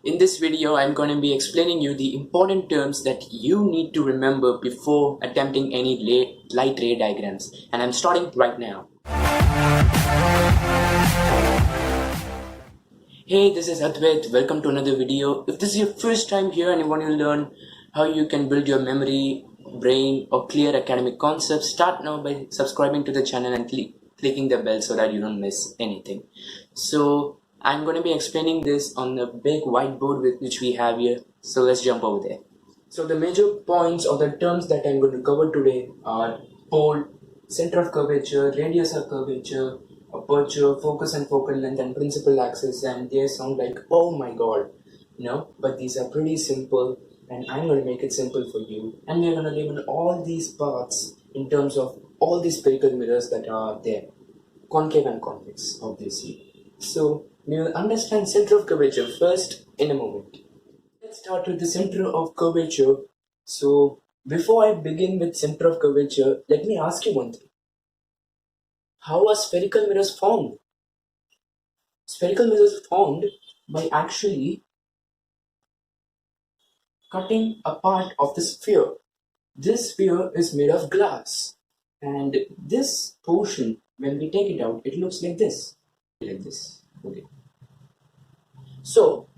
In this video, I'm going to be explaining you the important terms that you need to remember before attempting any light ray diagrams. And I'm starting right now. Hey, this is Advaith. Welcome to another video. If this is your first time here and you want to learn how you can build your memory, brain, or clear academic concepts, start now by subscribing to the channel and clicking the bell so that you don't miss anything. So I'm going to be explaining this on the big whiteboard which we have here. So let's jump over there. So the major points or the terms that I'm going to cover today are pole, center of curvature, radius of curvature, aperture, focus and focal length, and principal axis. And they sound like, oh my god, but these are pretty simple, and I'm going to make it simple for you. And we're going to label all these parts in terms of all these spherical mirrors that are there, concave and convex, obviously. So we will understand center of curvature first in a moment. Let's start with the center of curvature. So before I begin with center of curvature, let me ask you one thing. How are spherical mirrors formed? Spherical mirrors are formed by actually cutting a part of the sphere. This sphere is made of glass, and this portion, when we take it out, it looks like this. Okay. So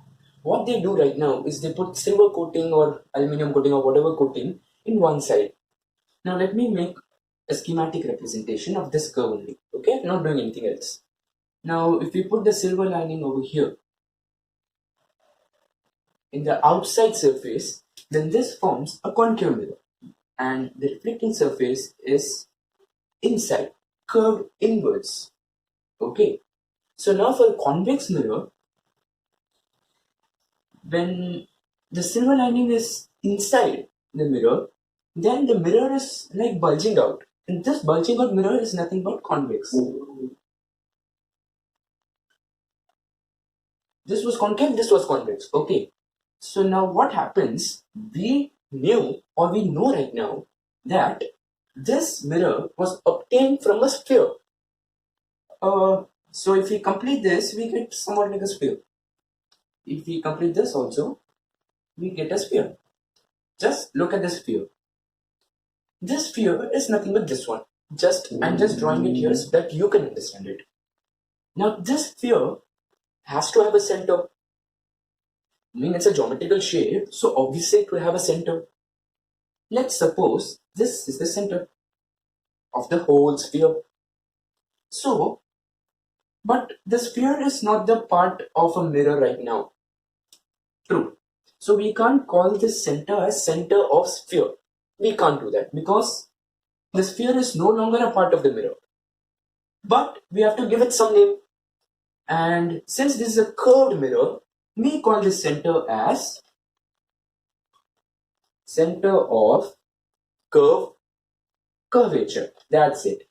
what they do right now is they put silver coating or aluminum coating or whatever coating in one side. Now let me make a schematic representation of this curve only. Okay, not doing anything else. Now if we put the silver lining over here in the outside surface, then this forms a concave mirror, and the reflecting surface is inside, curved inwards. Okay, so now for a convex mirror, when the silver lining is inside the mirror, then the mirror is like bulging out, and this bulging out mirror is nothing but convex. This was concave, this was convex. Okay, so now what happens? We know right now that this mirror was obtained from a sphere. So if we complete this, we get somewhat like a sphere. If we complete this also, we get a sphere. Just look at the sphere. This sphere is nothing but this one. I'm just drawing it here so that you can understand it. Now this sphere has to have a center. I mean, it's a geometrical shape, so obviously it will have a center. Let's suppose this is the center of the whole sphere. So, but the sphere is not the part of a mirror right now. True. So we can't call this center as center of sphere. We can't do that because the sphere is no longer a part of the mirror. But we have to give it some name. And since this is a curved mirror, we call this center as center of curvature. That's it.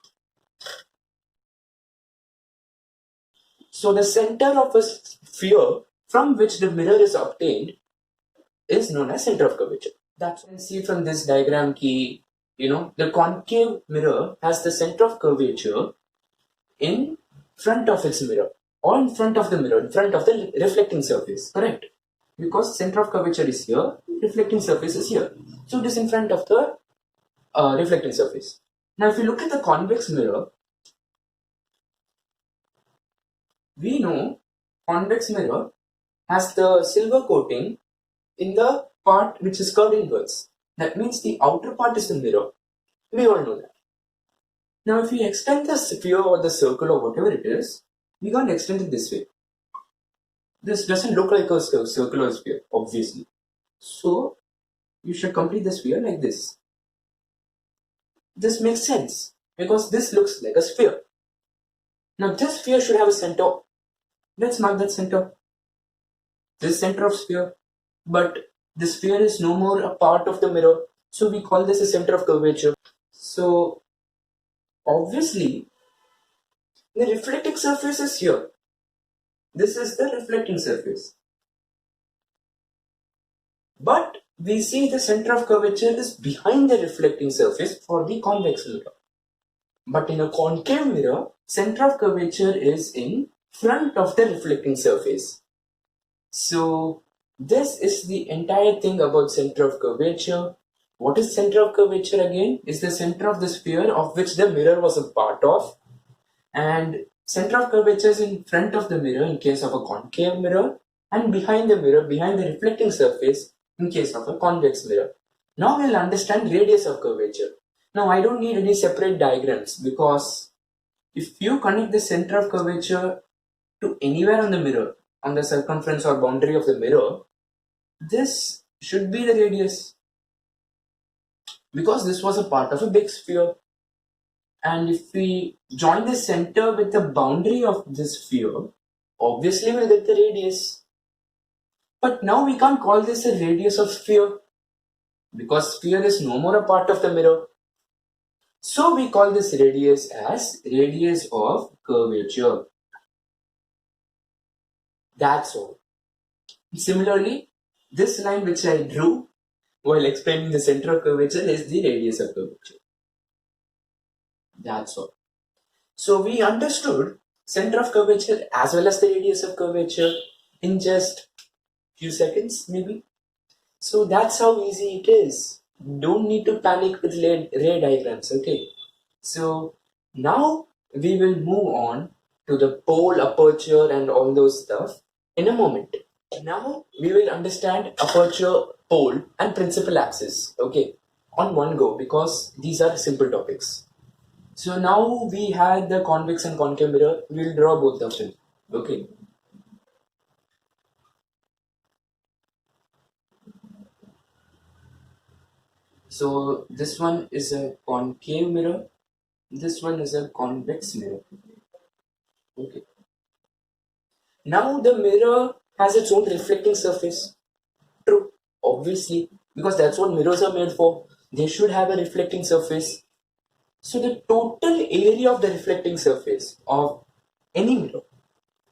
So the center of a sphere from which the mirror is obtained is known as center of curvature. That's what you can see from this diagram key. The concave mirror has the center of curvature in front of its mirror, or in front of the mirror, in front of the reflecting surface, correct? Because center of curvature is here, reflecting surface is here. So it is in front of the reflecting surface. Now if you look at the convex mirror, we know convex mirror has the silver coating in the part which is curved inwards. That means the outer part is the mirror. We all know that. Now if we extend the sphere or the circle or whatever it is, we can't extend it this way. This doesn't look like a circle or a sphere, obviously. So you should complete the sphere like this. This makes sense because this looks like a sphere. Now this sphere should have a center. Let's mark that center. This center of sphere. But the sphere is no more a part of the mirror. So we call this a center of curvature. So obviously the reflecting surface is here. This is the reflecting surface. But we see the center of curvature is behind the reflecting surface for the convex mirror. But in a concave mirror, center of curvature is in front of the reflecting surface. So This is the entire thing about center of curvature. What is center of curvature again? Is the center of the sphere of which the mirror was a part of, and center of curvature is in front of the mirror in case of a concave mirror, and behind the mirror, behind the reflecting surface in case of a convex mirror. Now we'll understand radius of curvature. Now I don't need any separate diagrams, because if you connect the center of curvature to anywhere on the mirror, on the circumference or boundary of the mirror, this should be the radius, because this was a part of a big sphere. And if we join the center with the boundary of this sphere, obviously we'll get the radius. But now we can't call this a radius of sphere, because sphere is no more a part of the mirror. So we call this radius as radius of curvature. That's all. Similarly, this line which I drew while explaining the center of curvature is the radius of curvature. That's all. So we understood center of curvature as well as the radius of curvature in just few seconds maybe. So that's how easy it is. Don't need to panic with ray diagrams, okay? So now we will move on to the pole, aperture and all those stuff in a moment. Now we will understand aperture, pole and principal axis, okay, on one go, because these are simple topics. So now we had the convex and concave mirror, we'll draw both of them, okay. So this one is a concave mirror, this one is a convex mirror, okay. Now the mirror has its own reflecting surface. True, obviously, because that's what mirrors are made for. They should have a reflecting surface. So the total area of the reflecting surface of any mirror,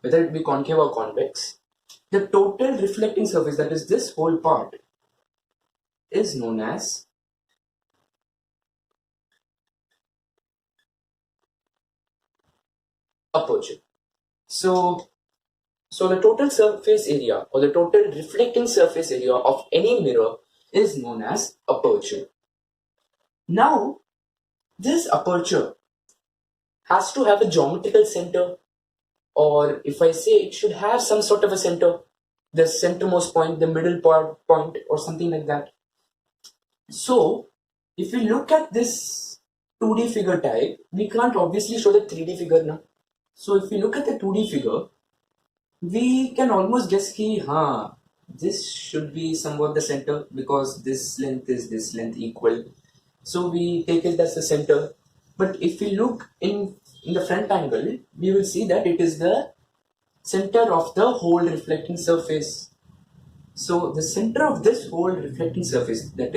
whether it be concave or convex, the total reflecting surface, that is this whole part, is known as aperture. So the total surface area or the total reflecting surface area of any mirror is known as aperture. Now, this aperture has to have a geometrical center, or if I say it should have some sort of a center, the centermost point, the middle point, or something like that. So, if we look at this 2D figure type, we can't obviously show the 3D figure now. So, if we look at the 2D figure, we can almost guess ki, this should be somewhat the center, because this length is this length equal. So we take it as the center. But if we look in the front angle, we will see that it is the center of the whole reflecting surface. So the center of this whole reflecting surface, that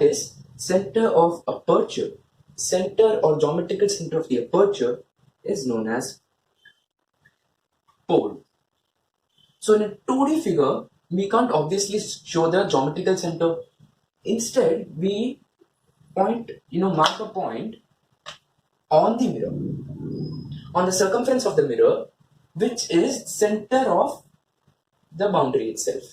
is center of aperture, center or geometrical center of the aperture, is known as pole. So in a 2D figure, we can't obviously show the geometrical center. Instead, we mark a point on the mirror, on the circumference of the mirror, which is center of the boundary itself,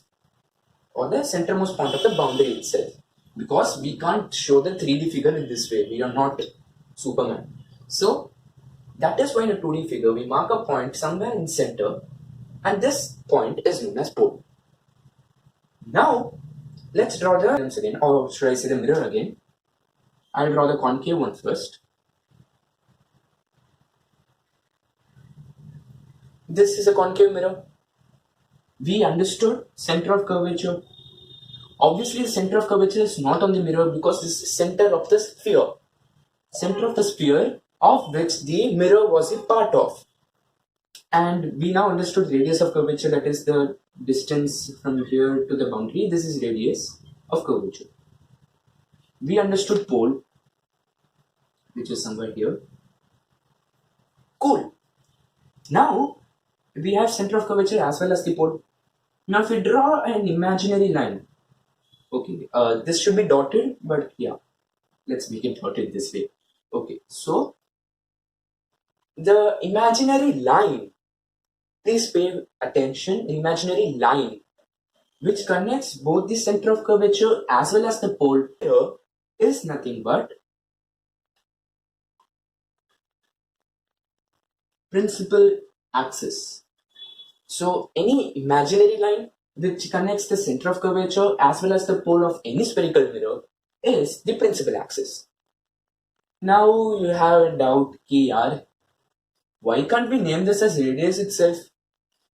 or the centermost point of the boundary itself, because we can't show the 3D figure in this way. We are not Superman. So that is why in a 2D figure, we mark a point somewhere in center, and this point is known as pole. Now, let's draw the lens again, or should I say the mirror again? I'll draw the concave one first. This is a concave mirror. We understood center of curvature. Obviously, the center of curvature is not on the mirror, because this is center of the sphere. Center of the sphere of which the mirror was a part of. And we now understood radius of curvature, that is the distance from here to the boundary. This is radius of curvature. We understood pole, which is somewhere here. Cool. Now, we have center of curvature as well as the pole. Now, if we draw an imaginary line, okay, this should be dotted, but yeah, let's make it dotted this way. Okay, so the imaginary line, please pay attention, imaginary line which connects both the center of curvature as well as the pole here is nothing but principal axis. So any imaginary line which connects the center of curvature as well as the pole of any spherical mirror is the principal axis. Now you have a doubt, why can't we name this as radius itself?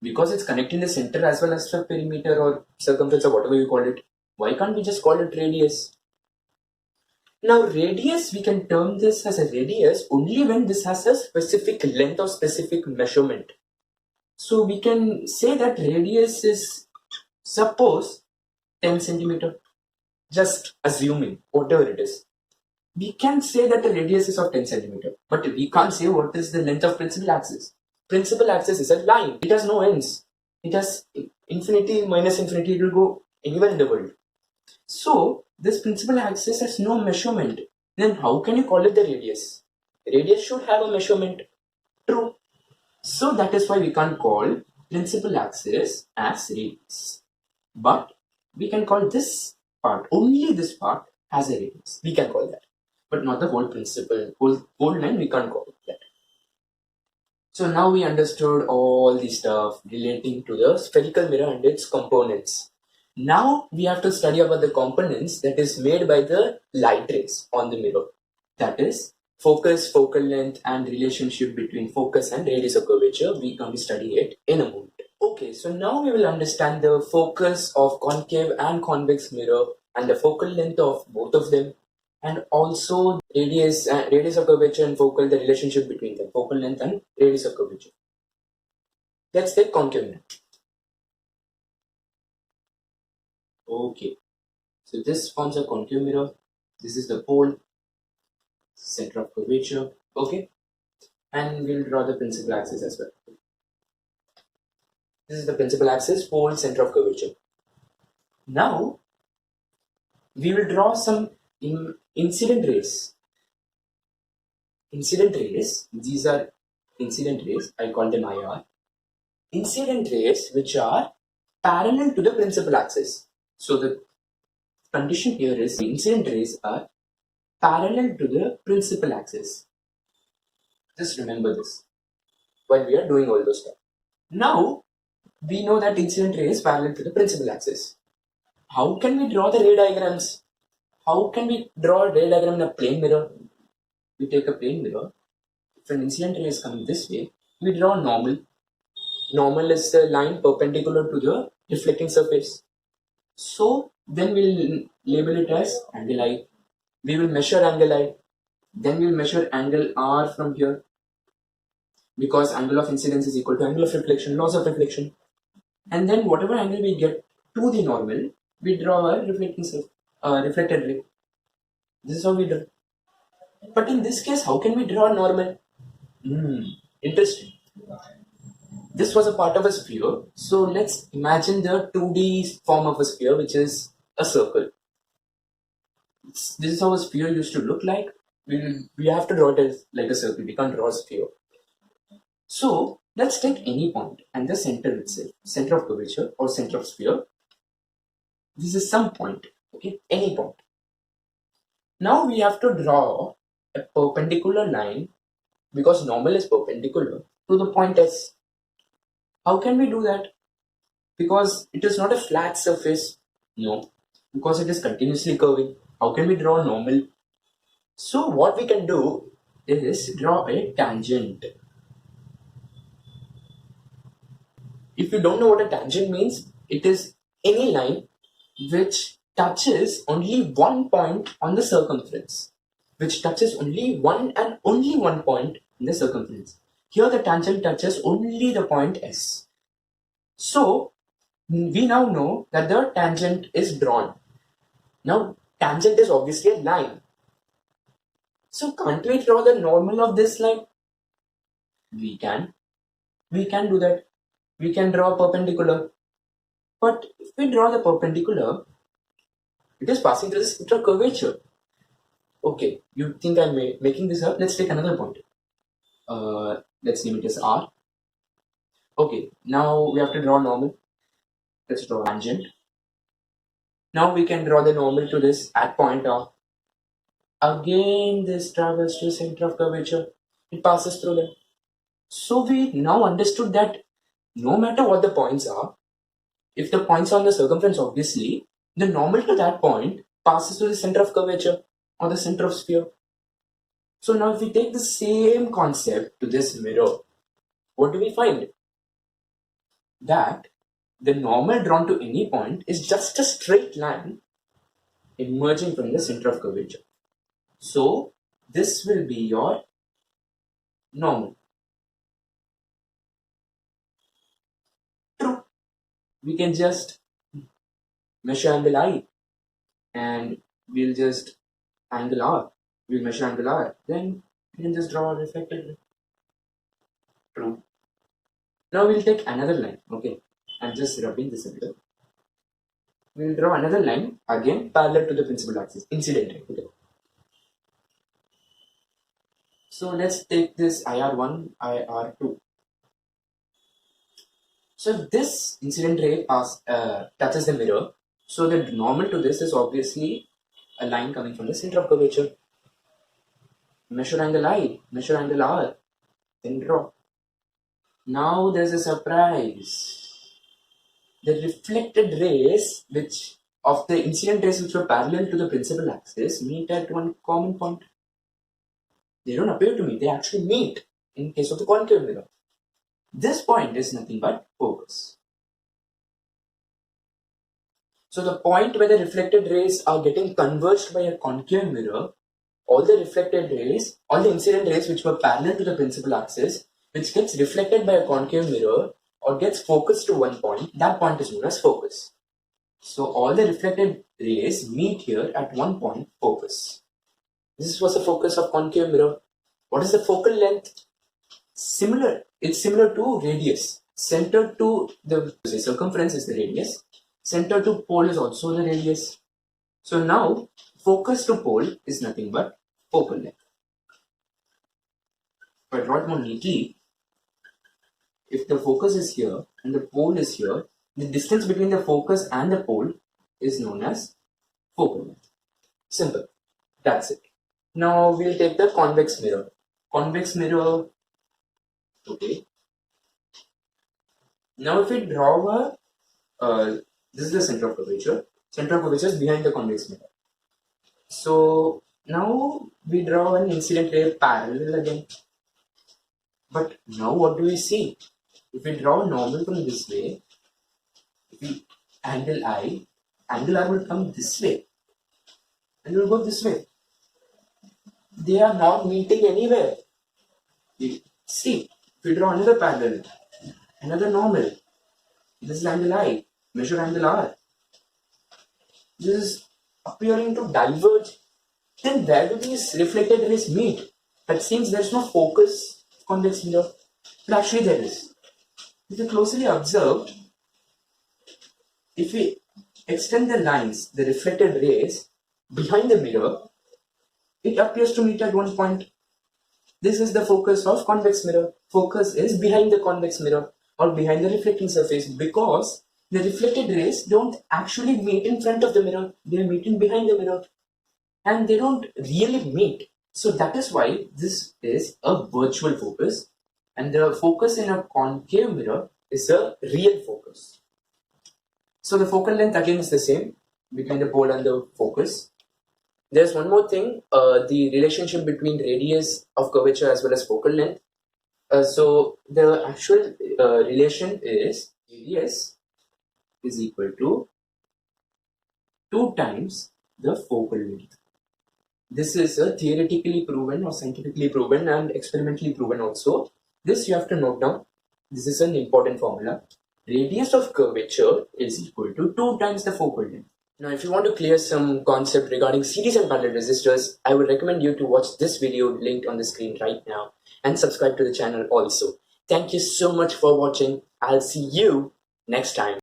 Because it's connecting the center as well as the perimeter or circumference or whatever you call it. Why can't we just call it radius? Now radius, we can term this as a radius only when this has a specific length or specific measurement. So we can say that radius is, suppose, 10 centimeter. Just assuming, whatever it is. We can say that the radius is of 10 centimeter, but we can't say what is the length of principal axis. Principal axis is a line. It has no ends. It has infinity minus infinity. It will go anywhere in the world. So this principal axis has no measurement. Then how can you call it the radius? Radius should have a measurement. True. So that is why we can't call principal axis as radius. But we can call this part, only this part, as a radius. We can call that. But not the whole principal, whole line, we can't call it that. So now we understood all the stuff relating to the spherical mirror and its components. Now we have to study about the components that is made by the light rays on the mirror. That is focus, focal length, and relationship between focus and radius of curvature. We can study it in a moment. Okay, so now we will understand the focus of concave and convex mirror and the focal length of both of them, and also radius of curvature and focal, the relationship between them, focal length and radius of curvature. Let's take concave mirror. Okay, so this forms a concave mirror. This is the pole, center of curvature. Okay, and we'll draw the principal axis as well. This is the principal axis, pole, center of curvature. Now we will draw some incident rays. Incident rays, these are incident rays, I call them IR. Incident rays which are parallel to the principal axis. So the condition here is the incident rays are parallel to the principal axis. Just remember this while we are doing all those stuff. Now we know that incident ray is parallel to the principal axis. How can we draw the ray diagrams? How can we draw a ray diagram in a plane mirror? We take a plane mirror. If an incident ray is coming this way, we draw normal. Normal is the line perpendicular to the reflecting surface. So then we'll label it as angle I. We will measure angle I. Then we'll measure angle R from here. Because angle of incidence is equal to angle of reflection, loss of reflection. And then whatever angle we get to the normal, we draw a reflected ray. This is how we do. But in this case, how can we draw normal? Interesting. This was a part of a sphere. So let's imagine the 2D form of a sphere, which is a circle. This is how a sphere used to look like. We have to draw it as like a circle. We can't draw a sphere. So let's take any point and the center itself, center of curvature or center of sphere. This is some point, okay, any point. Now we have to draw a perpendicular line because normal is perpendicular to the point S. How can we do that? Because it is not a flat surface. No, because it is continuously curving. How can we draw normal? So what we can do is draw a tangent. If you don't know what a tangent means, it is any line which touches only one point on the circumference. Which touches only one and only one point in the circumference. Here the tangent touches only the point S. So we now know that the tangent is drawn. Now tangent is obviously a line. So can't we draw the normal of this line? We can. We can do that. We can draw perpendicular. But if we draw the perpendicular, it is passing through the center of curvature. Okay, you think I'm making this up? Let's take another point. Let's name it as R. Okay, now we have to draw normal. Let's draw tangent. Now we can draw the normal to this at point R. Again, this travels to center of curvature. It passes through them. So we now understood that no matter what the points are, if the points are on the circumference, obviously, the normal to that point passes to the center of curvature or the center of sphere. So now if we take the same concept to this mirror, what do we find? That the normal drawn to any point is just a straight line emerging from the center of curvature. So this will be your normal. True. We can just measure angle I and we'll just angle R. We'll measure angle R. Then we can just draw a reflected ray. True. Now we'll take another line. Okay. I'm just rubbing this a little. We'll draw another line again parallel to the principal axis. Incident ray. Okay. So let's take this IR1, IR2. So if this incident ray touches the mirror, so the normal to this is obviously a line coming from the center of curvature. Measure angle I, measure angle R, then draw. Now there's a surprise. The reflected rays of the incident rays which were parallel to the principal axis meet at one common point. They don't appear to meet, they actually meet in case of the concave mirror. This point is nothing but focus. So the point where the reflected rays are getting converged by a concave mirror, all the reflected rays, all the incident rays which were parallel to the principal axis, which gets reflected by a concave mirror or gets focused to one point, that point is known as focus. So all the reflected rays meet here at one point, focus. This was the focus of concave mirror. What is the focal length? Similar. It's similar to radius. Center to the circumference is the radius. Center to pole is also the radius. So now focus to pole is nothing but focal length. If I draw it more neatly, if the focus is here and the pole is here, the distance between the focus and the pole is known as focal length. Simple. That's it. Now we'll take the convex mirror. Convex mirror. Okay. Now if we draw this is the center of curvature. Center of curvature is behind the convex mirror. So now we draw an incident ray parallel again. But now what do we see? If we draw a normal from this way, if we angle I, angle R will come this way and will go this way. They are not meeting anywhere. See, if we draw another parallel, another normal, this is angle I, measure angle R. This is appearing to diverge. Then where do these reflected rays meet? That seems there is no focus convex mirror, but actually there is. If you closely observe, if we extend the lines, the reflected rays behind the mirror, it appears to meet at one point. This is the focus of convex mirror. Focus is behind the convex mirror or behind the reflecting surface because the reflected rays don't actually meet in front of the mirror. They are meeting behind the mirror and they don't really meet. So that is why this is a virtual focus and the focus in a concave mirror is a real focus. So the focal length again is the same between the pole and the focus. There's one more thing, the relationship between radius of curvature as well as focal length. So the actual relation is radius is equal to 2 times the focal length. This is theoretically proven or scientifically proven and experimentally proven also. This you have to note down. This is an important formula. Radius of curvature is equal to 2 times the focal length. Now, if you want to clear some concept regarding series and parallel resistors, I would recommend you to watch this video linked on the screen right now and subscribe to the channel also. Thank you so much for watching. I'll see you next time.